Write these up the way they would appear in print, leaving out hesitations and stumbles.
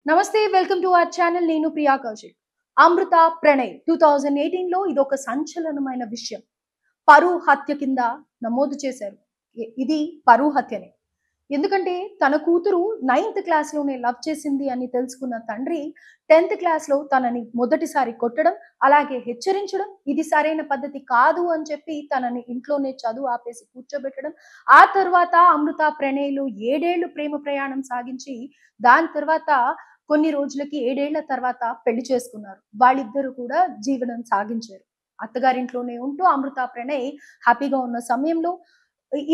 నమస్తే welcome to our channel. నేను ప్రియా కౌశిక్. అమృత ప్రణయ్ 2018లో ఇది ఒక సంచలనమైన విషయం. పరువు హత్య కింద నమోదు చేశారు. ఇది పరువు హత్యనే. ఎందుకంటే తన కూతురు 9th క్లాస్‌లోనే లవ్ చేసింది అని తెలుసుకున్న తండ్రి 10th క్లాస్‌లో తనని మొదటిసారి కొట్టడం, అలాగే హెచ్చరించడం, ఇది సరైన పద్ధతి కాదు అని చెప్పి తనని ఇంట్లోనే చదువు ఆపేసి కూర్చోబెట్టడం. ఆ తర్వాత అమృత ప్రణయ్‌లు 7 ఏళ్లు ప్రేమ ప్రయాణం సాగించి దాని తర్వాత కొన్ని రోజులకి 7 ఏళ్ల తర్వాత పెళ్లి చేసుకున్నారు. వాళ్ళిద్దరూ కూడా జీవనం సాగించారు. అత్తగారింట్లోనే ఉంటూ అమృత ప్రణయ్ హ్యాపీగా ఉన్న సమయంలో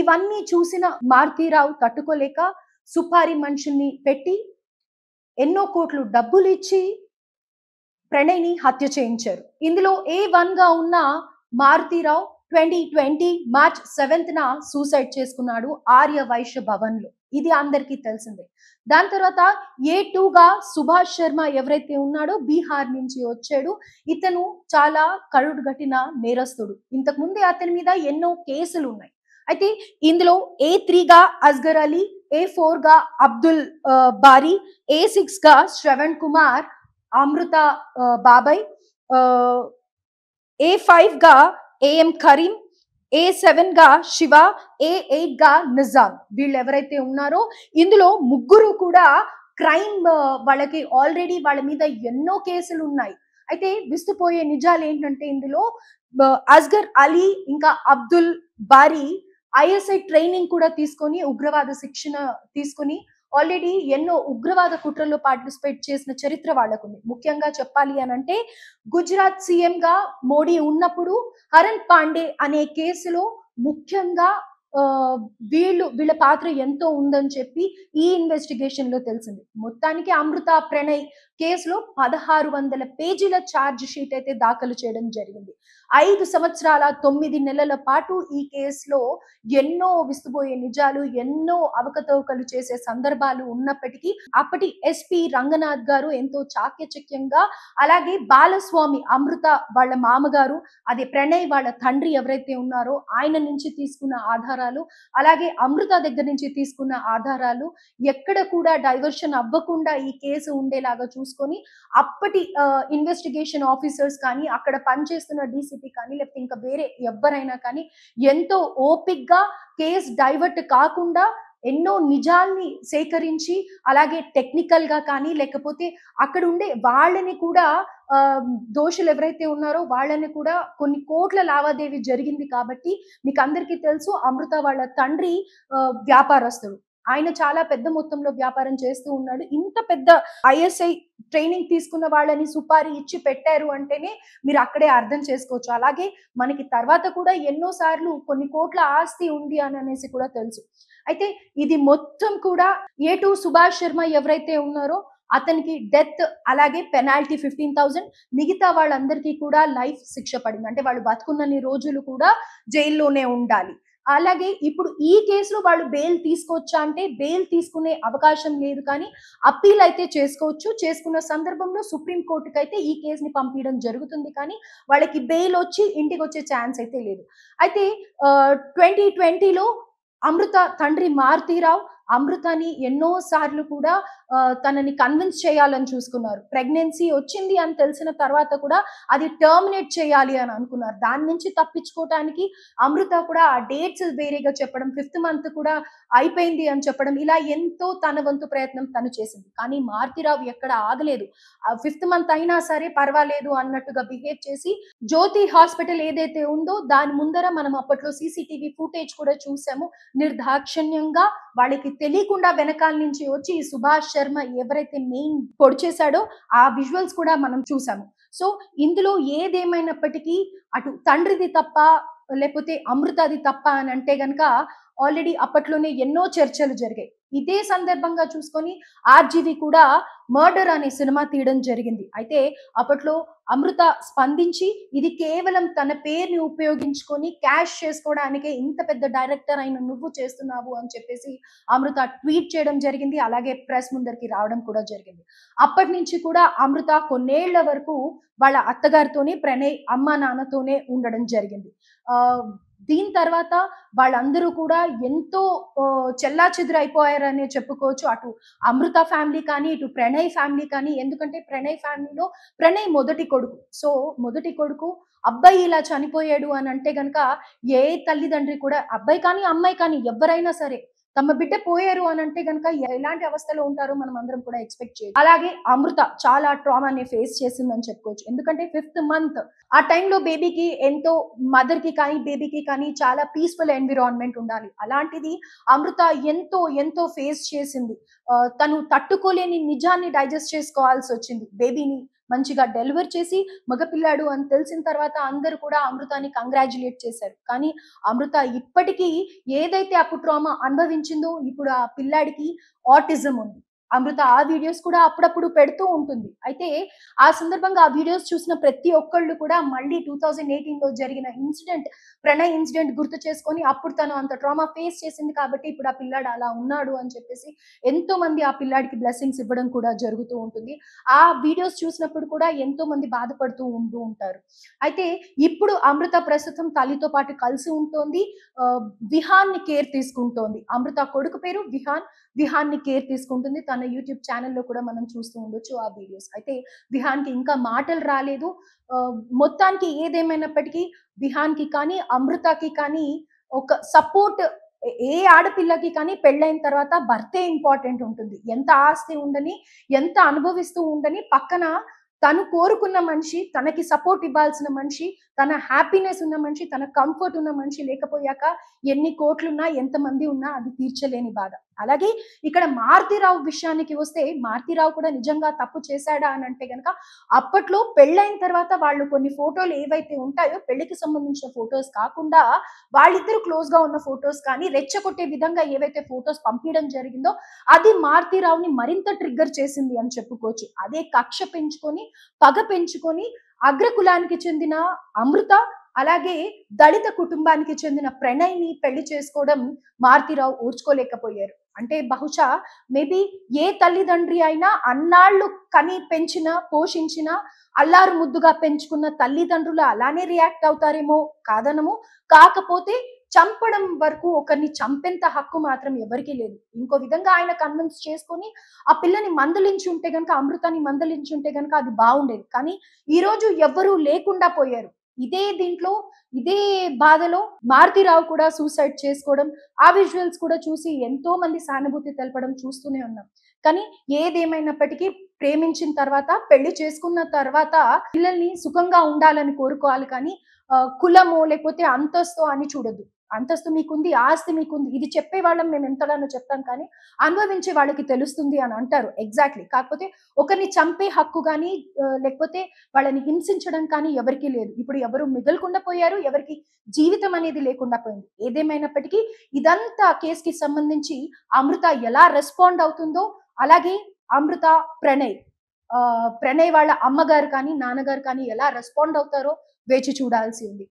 ఇవన్నీ చూసిన మారుతీరావు తట్టుకోలేక సుపారీ మనుషుల్ని పెట్టి ఎన్నో కోట్లు డబ్బులిచ్చి ప్రణయ్‌ని హత్య చేయించారు. ఇందులో A1 గా ఉన్న మారుతీరావు 2020 మార్చ్ 7న సూసైడ్ చేసుకున్నాడు ఆర్య వైశ్య భవన్‌లో. ఇది అందరికీ తెలిసిందే. దాని తర్వాత A2 గా సుభాష్ శర్మ ఎవరైతే ఉన్నాడో బీహార్ నుంచి వచ్చాడు. ఇతను చాలా కరుడుగట్టిన నేరస్తుడు. ఇంతకు ముందే అతని మీద ఎన్నో కేసులు ఉన్నాయి. అయితే ఇందులో A3 గా అస్గర్ అలీ, A4 గా అబ్దుల్ బారీ, A6 గా శ్రవణ్ కుమార్, అమృత బాబాయ్, A5 గా AM కరీం, A7 గా శివ, A8 గా నిజాం. వీళ్ళు ఎవరైతే ఉన్నారో ఇందులో ముగ్గురు కూడా క్రైమ్ వాళ్ళకి ఆల్రెడీ వాళ్ళ మీద ఎన్నో కేసులు ఉన్నాయి. అయితే విస్తుపోయే నిజాలు ఏంటంటే ఇందులో అస్గర్ అలీ ఇంకా అబ్దుల్ బారీ ఐఎస్ఐ ట్రైనింగ్ కూడా తీసుకొని ఉగ్రవాద శిక్షణ తీసుకొని ఆల్రెడీ ఎన్నో ఉగ్రవాద కుట్రల్లో పార్టిసిపేట్ చేసిన చరిత్ర వాళ్ళకుంది. ముఖ్యంగా చెప్పాలి అనంటే గుజరాత్ సీఎం గా మోడీ ఉన్నప్పుడు హరణ్ పాండే అనే కేసులో ముఖ్యంగా వీళ్ళ పాత్ర ఎంతో ఉందని చెప్పి ఈ ఇన్వెస్టిగేషన్ లో తెలిసింది. మొత్తానికి అమృత ప్రణయ్ కేసులో 1600 పేజీల ఛార్జ్ షీట్ అయితే దాఖలు చేయడం జరిగింది. 5 సంవత్సరాల 9 నెలల పాటు ఈ కేసులో ఎన్నో విస్తుపోయే నిజాలు, ఎన్నో అవకతవకలు చేసే సందర్భాలు ఉన్నప్పటికీ అప్పటి ఎస్పీ రంగనాథ్ గారు ఎంతో చాకచక్యంగా, అలాగే బాలస్వామి అమృత వాళ్ళ మామగారు, అదే ప్రణయ్ వాళ్ళ తండ్రి ఎవరైతే ఉన్నారో ఆయన నుంచి తీసుకున్న ఆధారాలు, అలాగే అమృత దగ్గర నుంచి తీసుకున్న ఆధారాలు ఎక్కడ కూడా డైవర్షన్ అవ్వకుండా ఈ కేసు ఉండేలాగా చూసుకొని అప్పటి ఇన్వెస్టిగేషన్ ఆఫీసర్స్ కానీ, అక్కడ పనిచేస్తున్న డీసీపీ కానీ, లేకపోతే ఇంకా వేరే ఎవరైనా కానీ ఎంతో ఓపిక్గా కేసు డైవర్ట్ కాకుండా ఎన్నో నిజాల్ని సేకరించి, అలాగే టెక్నికల్ గా కానీ లేకపోతే అక్కడ ఉండే వాళ్ళని కూడా దోషులు ఎవరైతే ఉన్నారో వాళ్ళని కూడా కొన్ని కోట్ల లావాదేవీ జరిగింది కాబట్టి మీకు అందరికీ తెలుసు అమృత వాళ్ళ తండ్రి వ్యాపారస్తుడు. ఆయన చాలా పెద్ద మొత్తంలో వ్యాపారం చేస్తూ ఉన్నాడు. ఇంత పెద్ద ఐఎస్ఐ ట్రైనింగ్ తీసుకున్న వాళ్ళని సుపారీ ఇచ్చి పెట్టారు అంటేనే మీరు అక్కడే అర్థం చేసుకోవచ్చు. అలాగే మనకి తర్వాత కూడా ఎన్నో సార్లు కొన్ని కోట్ల ఆస్తి ఉంది అని అనేసి కూడా తెలుసు. అయితే ఇది మొత్తం కూడా A2 సుభాష్ శర్మ ఎవరైతే ఉన్నారో అతనికి డెత్, అలాగే పెనాల్టీ 15,000, మిగతా వాళ్ళందరికీ కూడా లైఫ్ శిక్ష పడింది. అంటే వాళ్ళు బతుకున్నన్ని రోజులు కూడా జైల్లోనే ఉండాలి. అలాగే ఇప్పుడు ఈ కేసులో వాళ్ళు బెయిల్ తీసుకోవచ్చా అంటే బెయిల్ తీసుకునే అవకాశం లేదు, కానీ అప్పీల్ అయితే చేసుకోవచ్చు. చేసుకున్న సందర్భంలో సుప్రీం కోర్టుకి అయితే ఈ కేసుని పంపించడం జరుగుతుంది, కానీ వాళ్ళకి బెయిల్ వచ్చి ఇంటికి వచ్చే ఛాన్స్ అయితే లేదు. అయితే 2020లో అమృత తండ్రి మారుతీరావు అమృతని ఎన్నో సార్లు కూడా తనని కన్విన్స్ చేయాలని చూసుకున్నారు. ప్రెగ్నెన్సీ వచ్చింది అని తెలిసిన తర్వాత కూడా అది టర్మినేట్ చేయాలి అని అనుకున్నారు. దాని నుంచి తప్పించుకోవటానికి అమృత కూడా ఆ డేట్స్ వేరేగా చెప్పడం, 5th మంత్ కూడా అయిపోయింది అని చెప్పడం, ఇలా ఎంతో తన వంతు ప్రయత్నం తను చేసింది. కానీ మారుతీరావు ఎక్కడ ఆగలేదు. 5th మంత్ అయినా సరే పర్వాలేదు అన్నట్టుగా బిహేవ్ చేసి జ్యోతి హాస్పిటల్ ఏదైతే ఉందో దాని ముందర మనం అప్పట్లో సీసీటీవీ ఫుటేజ్ కూడా చూసాము. నిర్దాక్షిణ్యంగా వాళ్ళకి తెలియకుండా వెనకాల నుంచి వచ్చి ఈ సుభాష్ శర్మ ఎవరైతే మెయిన్ పొడి చేశాడో ఆ విజువల్స్ కూడా మనం చూసాము. సో ఇందులో ఏదేమైనప్పటికీ అటు తండ్రిది తప్ప లేకపోతే అమృతది తప్ప అని అంటే గనక ఆల్రెడీ అప్పట్లోనే ఎన్నో చర్చలు జరిగాయి. ఇదే సందర్భంగా చూసుకొని ఆర్జీవి కూడా మర్డర్ అనే సినిమా తీయడం జరిగింది. అయితే అప్పట్లో అమృత స్పందించి ఇది కేవలం తన పేరుని ఉపయోగించుకొని క్యాష్ చేసుకోవడానికే ఇంత పెద్ద డైరెక్టర్ అయిన నువ్వు చేస్తున్నావు అని చెప్పేసి అమృత ట్వీట్ చేయడం జరిగింది. అలాగే ప్రెస్ ముందరికి రావడం కూడా జరిగింది. అప్పటి నుంచి కూడా అమృత కొన్నేళ్ల వరకు వాళ్ళ అత్తగారితోనే, ప్రణయ్ అమ్మ నాన్నతోనే ఉండడం జరిగింది. దీని తర్వాత వాళ్ళందరూ కూడా ఎంతో చెల్లాచెదురైపోయారనే చెప్పుకోవచ్చు. అటు అమృత ఫ్యామిలీ కానీ, ఇటు ప్రణయ్ ఫ్యామిలీ కానీ. ఎందుకంటే ప్రణయ్ ఫ్యామిలీలో ప్రణయ్ మొదటి కొడుకు. సో, మొదటి కొడుకు అబ్బాయి ఇలా చనిపోయాడు అనంటే గనక ఏ తల్లిదండ్రి కూడా అబ్బాయి కానీ, అమ్మాయి కానీ ఎవ్వరైనా సరే తమ బిడ్డ పోయారు అనంటే గనక ఎలాంటి అవస్థలో ఉంటారో మనం అందరం కూడా ఎక్స్‌పెక్ట్ చేయొచ్చు. అలాగే అమృత చాలా ట్రామాని ఫేస్ చేసిందని చెప్పుకోవచ్చు. ఎందుకంటే 5థ్ మంత్ ఆ టైంలో బేబీకి ఎంతో మదర్‌కి కానీ, బేబీకి కానీ చాలా పీస్‌ఫుల్ ఎన్విరాన్మెంట్ ఉండాలి. అలాంటిది అమృత ఎంతో ఫేస్ చేసింది. తను తట్టుకోలేని నిజాన్ని డైజెస్ట్ చేసుకోవాల్సొచ్చింది. బేబీని మంచిగా డెలివర్ చేసి మగపిల్లాడు అని తెలిసిన తర్వాత అందరూ కూడా అమృతాని కంగ్రాచ్యులేట్ చేశారు. కానీ అమృత ఇప్పటికీ ఏదైతే అప్పుడు ట్రామా అనుభవించిందో ఇప్పుడు ఆ పిల్లాడికి ఆటిజం ఉంది. అమృత ఆ వీడియోస్ కూడా అప్పుడప్పుడు పెడుతూ ఉంటుంది. అయితే ఆ సందర్భంగా ఆ వీడియోస్ చూసిన ప్రతి ఒక్కళ్ళు కూడా మళ్ళీ 2018లో జరిగిన ప్రణయ్ ఇన్సిడెంట్ గుర్తు చేసుకొని అప్పుడు తను అంత ట్రామా ఫేస్ చేసింది కాబట్టి ఇప్పుడు ఆ పిల్లాడు అలా ఉన్నాడు అని చెప్పేసి ఎంతో మంది ఆ పిల్లాడికి బ్లెస్సింగ్స్ ఇవ్వడం కూడా జరుగుతూ ఉంటుంది. ఆ వీడియోస్ చూసినప్పుడు కూడా ఎంతో మంది బాధపడుతూ ఉంటూ ఉంటారు. అయితే ఇప్పుడు అమృత ప్రస్తుతం తల్లితో పాటు కలిసి ఉంటోంది. విహాన్‌ని కేర్ తీసుకుంటోంది. అమృత కొడుకు పేరు విహాన్. విహాన్‌ని కేర్ తీసుకుంటుంది. తన యూట్యూబ్ ఛానెల్‌లో కూడా మనం చూస్తూ ఉండొచ్చు ఆ వీడియోస్. అయితే విహాన్‌కి ఇంకా మాటలు రాలేదు. మొత్తానికి ఏదేమైనప్పటికీ విహాన్‌కి కానీ, అమృతకి కానీ ఒక సపోర్ట్ ఏ ఆడపిల్లకి కానీ పెళ్ళైన తర్వాత భర్తే ఇంపార్టెంట్ ఉంటుంది. ఎంత ఆస్తి ఉండని, ఎంత అనుభవిస్తూ ఉండని పక్కన తను కోరుకున్న మనిషి, తనకి సపోర్ట్ ఇవ్వాల్సిన మనిషి, తన హ్యాపీనెస్ ఉన్న మనిషి, తన కంఫర్ట్ ఉన్న మనిషి లేకపోయాక ఎన్ని కోట్లున్నా, ఎంతమంది ఉన్నా అది తీర్చలేని బాధ. అలాగే ఇక్కడ మారుతీరావు విషయానికి వస్తే, మారుతీరావు కూడా నిజంగా తప్పు చేశాడా అనంటే గనక, అప్పట్లో పెళ్ళైన తర్వాత వాళ్ళు కొన్ని ఫోటోలు ఏవైతే ఉంటాయో, పెళ్లికి సంబంధించిన ఫోటోస్ కాకుండా, వాళ్ళిద్దరూ క్లోజ్‌గా ఉన్న ఫోటోస్ కానీ, రెచ్చగొట్టే విధంగా ఏవైతే ఫోటోస్ పంపియడం జరిగిందో, అది మారుతీరావుని మరింత ట్రిగ్గర్ చేసింది అని చెప్పుకోవచ్చు. అదే కక్ష పెంచుకొని, పగ పెంచుకొని, అగ్రకులానికి చెందిన అమృత, అలాగే దళిత కుటుంబానికి చెందిన ప్రణయ్‌ని పెళ్లి చేసుకోవడం మారుతీరావు ఓర్చుకోలేకపోయారు. అంటే బహుశా మేబీ ఏ తల్లిదండ్రి అయినా అన్నాళ్ళు కని పెంచిన, పోషించిన, అల్లారు ముద్దుగా పెంచుకున్న తల్లిదండ్రులు అలానే రియాక్ట్ అవుతారేమో కాదనము. కాకపోతే చంపడం వరకు ఒకరిని చంపేంత హక్కు మాత్రం ఎవరికీ లేదు. ఇంకో విధంగా ఆయన కన్విన్స్ చేసుకొని ఆ పిల్లని మందలించుంటే గనక, అమృతాన్ని మందలించుంటే గనక అది బావుండేది. కానీ ఈరోజు ఎవ్వరూ లేకుండా పోయారు. దీంట్లో ఇదే బాధలో మారుతీరావు కూడా సూసైడ్ చేసుకోవడం, ఆ విజువల్స్ కూడా చూసి ఎంతో మంది సానుభూతి తెలపడం చూస్తూనే ఉన్నాం. కానీ ఏదేమైనప్పటికీ ప్రేమించిన తర్వాత, పెళ్లి చేసుకున్న తర్వాత పిల్లల్ని సుఖంగా ఉండాలని కోరుకోవాలి కానీ కులమో లేకపోతే అంతస్తో అని చూడొద్దు. అంతస్తు మీకుంది, ఆస్తి మీకుంది. ఇది చెప్పేవాళ్ళం మేము ఎంతగానో చెప్తాం కానీ, అనుభవించే వాళ్ళకి తెలుస్తుంది అని అంటారు. ఎగ్జాక్ట్‌లీ. కాకపోతే ఒకరిని చంపే హక్కు గాని లేకపోతే వాళ్ళని హింసించడం కానీ ఎవరికీ లేదు. ఇప్పుడు ఎవరు మిగలకుండా పోయారు. ఎవరికీ జీవితం అనేది లేకుండా పోయింది. ఏదేమైనప్పటికీ ఇదంతా కేస్‌కి సంబంధించి అమృత ఎలా రెస్పాండ్ అవుతుందో, అలాగే అమృత, ప్రణయ్ ప్రణయ్ వాళ్ళ అమ్మగారు కానీ, నాన్నగారు కానీ ఎలా రెస్పాండ్ అవుతారో వేచి చూడాల్సి ఉంది.